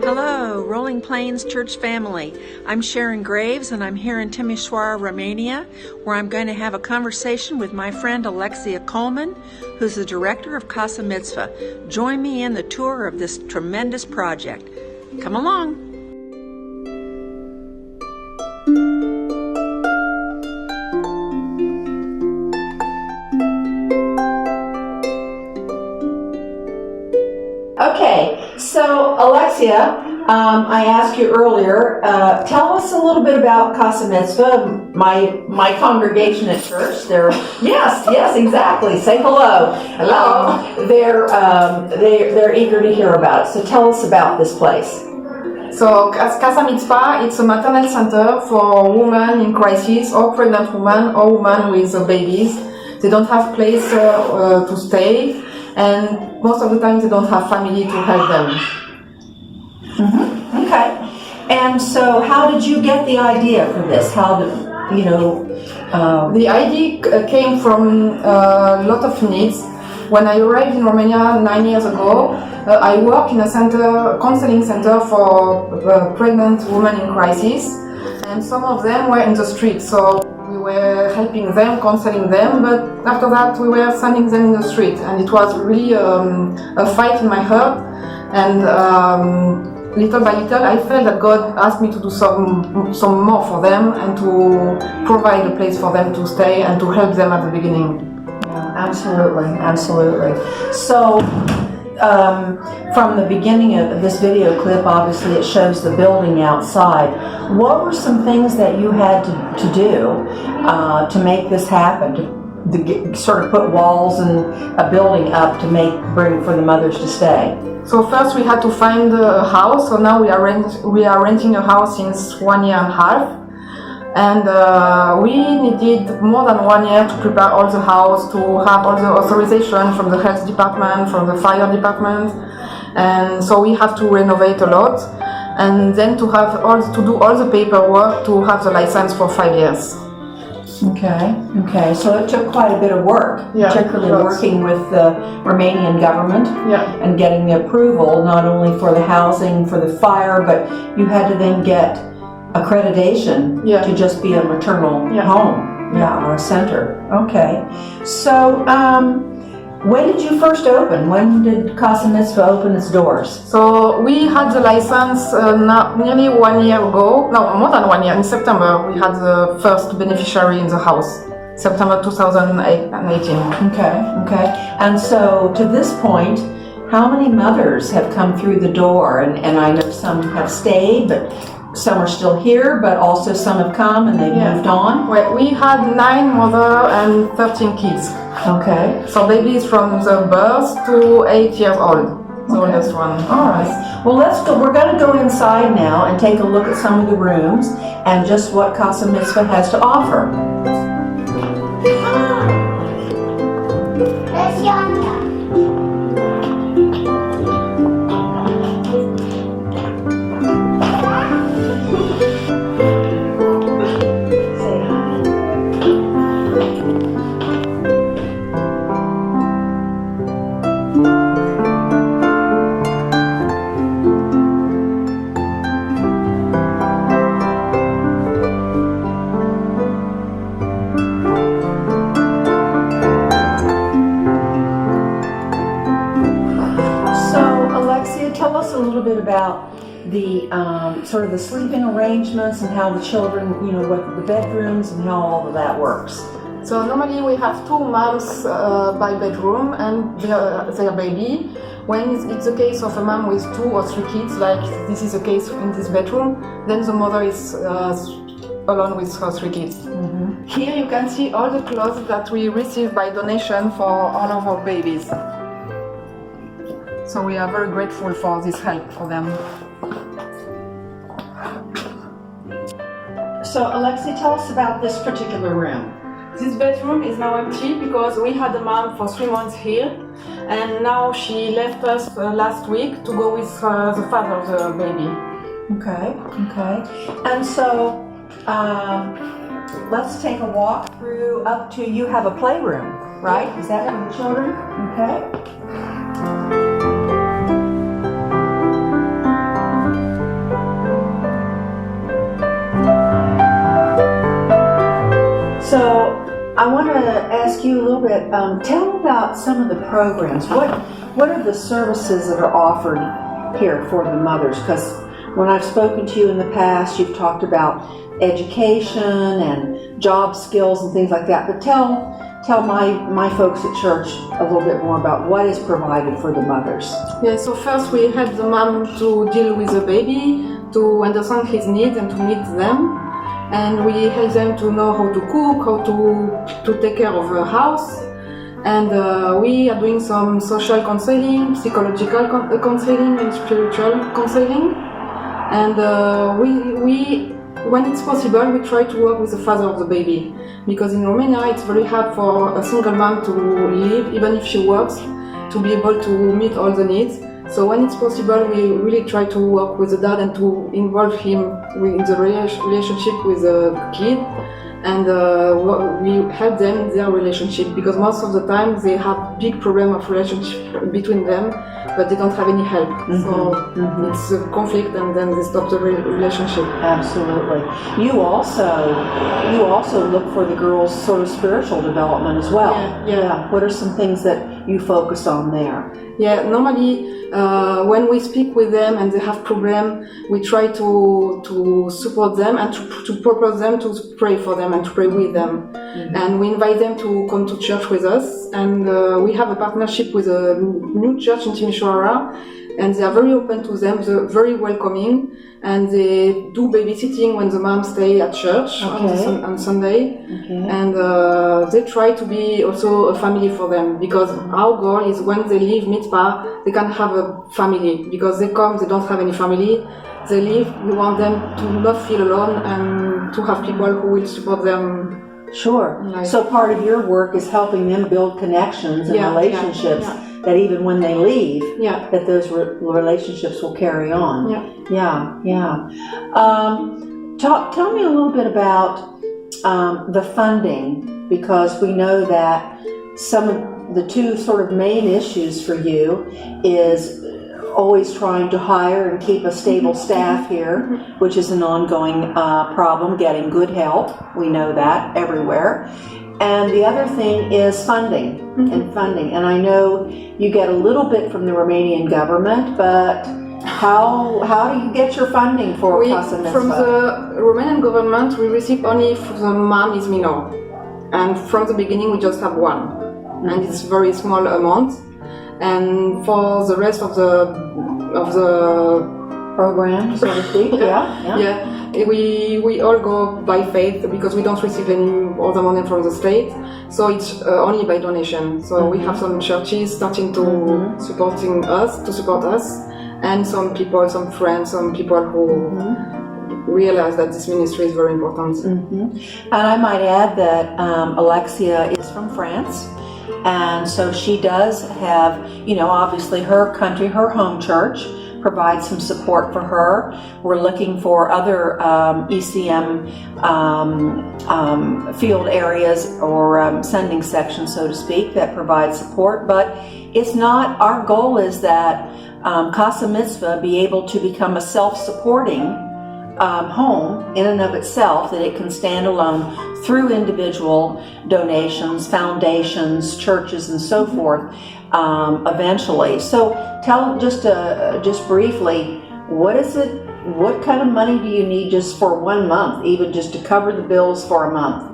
Hello, Rolling Plains Church family. I'm Sharon Graves and I'm here in Timișoara, Romania, where I'm going to have a conversation with my friend Alexia Coleman, who's the director of Casa Mitspa. Join me in the tour of this tremendous project. Come along. Okay, so Alexia, I asked you earlier, tell us a little bit about Casa Mitspa, my congregation at church. Yes, exactly. Say hello. Hello. They're eager to hear about it. So tell us about this place. So Casa Mitspa, it's a maternal center for women in crisis, or pregnant women, or women with babies. They don't have place to stay, and most of the time they don't have family to help them. Mm-hmm. Okay. And so how did you get the idea for this? The idea came from a lot of needs. When I arrived in Romania 9 years ago, I worked in a counseling center for pregnant women in crisis, and some of them were in the street. So we were helping them, counseling them, but after that we were sending them in the street, and it was really a fight in my heart. And little by little, I felt that God asked me to do some more for them and to provide a place for them to stay and to help them at the beginning. Yeah, absolutely. So, from the beginning of this video clip, obviously it shows the building outside. What were some things that you had to do to make this happen? To sort of put walls and a building up to bring for the mothers to stay? So first we had to find a house. So now we are renting a house since 1 year and a half. And we needed more than 1 year to prepare all the house, to have all the authorization from the health department, from the fire department, and so we have to renovate a lot, and then to do all the paperwork to have the license for 5 years. Okay. So it took quite a bit of work, particularly working with the Romanian government and getting the approval not only for the housing, for the fire, but you had to then get accreditation to just be a maternal home, or a center. Okay. So, when did you first open? When did Casa Mitspa open its doors? So we had the license nearly 1 year ago. No, more than 1 year. In September, we had the first beneficiary in the house. September 2018. Okay. And so, to this point, how many mothers have come through the door? And I know some have stayed, but some are still here, but also some have come and they've moved on? Well, we had 9 mothers and 13 kids. Okay. So babies from the birth to 8 years old. The oldest one. All right. Well, let's go. We're going to go inside now and take a look at some of the rooms and just what Casa Mitspa has to offer. Tell us a little bit about the sort of the sleeping arrangements and how the children, what the bedrooms and how all of that works. So normally we have 2 moms by bedroom and their baby. When it's a case of a mom with 2 or 3 kids, like this is the case in this bedroom, then the mother is alone with her 3 kids. Mm-hmm. Here you can see all the clothes that we receive by donation for all of our babies. So we are very grateful for this help for them. So Alexia, tell us about this particular room. This bedroom is now empty because we had a mom for 3 months here, and now she left us last week to go with the father of the baby. Okay. And so let's take a walk through up to, you have a playroom, right? Is that for the children? Okay. ask you a little bit, tell about some of the programs. What are the services that are offered here for the mothers? Because when I've spoken to you in the past, you've talked about education and job skills and things like that. But tell my folks at church a little bit more about what is provided for the mothers. Yeah, so first we help the mom to deal with the baby, to understand his needs and to meet them. And we help them to know how to cook, how to take care of the house. And we are doing some social counseling, psychological counseling and spiritual counseling. And we when it's possible, we try to work with the father of the baby. Because in Romania, it's very hard for a single mom to live, even if she works, to be able to meet all the needs. So when it's possible, we really try to work with the dad and to involve him in the relationship with the kid. And we help them in their relationship, because most of the time they have big problem of relationship between them, but they don't have any help. So it's a conflict, and then they stop the relationship. Absolutely. You also look for the girls' sort of spiritual development as well. Yeah. What are some things that you focus on there? Yeah, normally when we speak with them and they have problem, we try to support them and to propose them to pray for them and to pray with them. And we invite them to come to church with us. And we have a partnership with a new church in Timișoara, and they are very open to them, they're very welcoming, and they do babysitting when the mom stay at church on Sunday. And they try to be also a family for them, because our goal is when they leave Mitspa, they can have a family, because they come, they don't have any family, they leave, we want them to not feel alone and to have people who will support them. Sure. So part of your work is helping them build connections and relationships that even when they leave, that those relationships will carry on. Tell me a little bit about the funding, because we know that some of the two sort of main issues for you is always trying to hire and keep a stable staff here, which is an ongoing problem, getting good help. We know that everywhere. And the other thing is funding. And I know you get a little bit from the Romanian government, but how do you get your funding for Casa Mitspa? From the Romanian government, we receive only if the mom is minor. And from the beginning, we just have one. And it's a very small amount. And for the rest of the program, so to speak, we all go by faith, because we don't receive any other money from the state, so it's only by donation. So we have some churches starting to support us, and some people, some friends, some people who realize that this ministry is very important. And I might add that Alexia is from France. And so she does have, obviously her country, her home church provides some support for her. We're looking for other ECM field areas or sending sections, so to speak, that provide support. But it's not, our goal is that Casa Mitspa be able to become a self-supporting home in and of itself, that it can stand alone through individual donations, foundations, churches, and so forth, eventually. So tell just briefly, what kind of money do you need just for 1 month, even just to cover the bills for a month?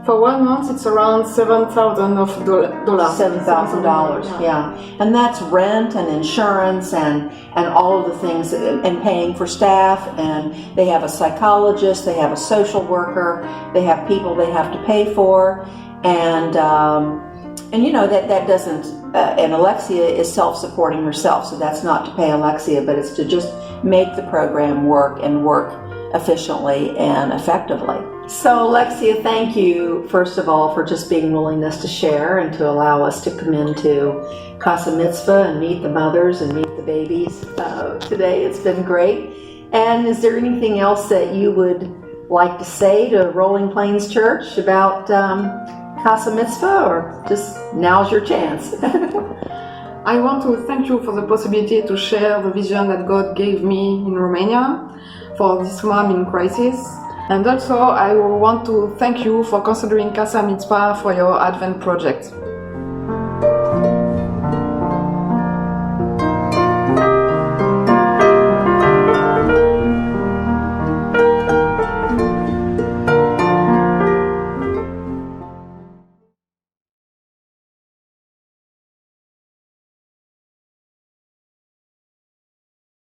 For 1 month, it's around $7,000. $7,000, yeah. And that's rent and insurance and all of the things, and paying for staff, and they have a psychologist, they have a social worker, they have people they have to pay for, and that doesn't, and Alexia is self-supporting herself, so that's not to pay Alexia, but it's to just make the program work and work efficiently and effectively. So Alexia, thank you first of all for just being willingness to share and to allow us to come into Casa Mitspa and meet the mothers and meet the babies today. It's been great. And is there anything else that you would like to say to Rolling Plains Church about Casa Mitspa, or just now's your chance? I want to thank you for the possibility to share the vision that God gave me in Romania for this mom in crisis. And also, I want to thank you for considering Casa Mitspa for your Advent project.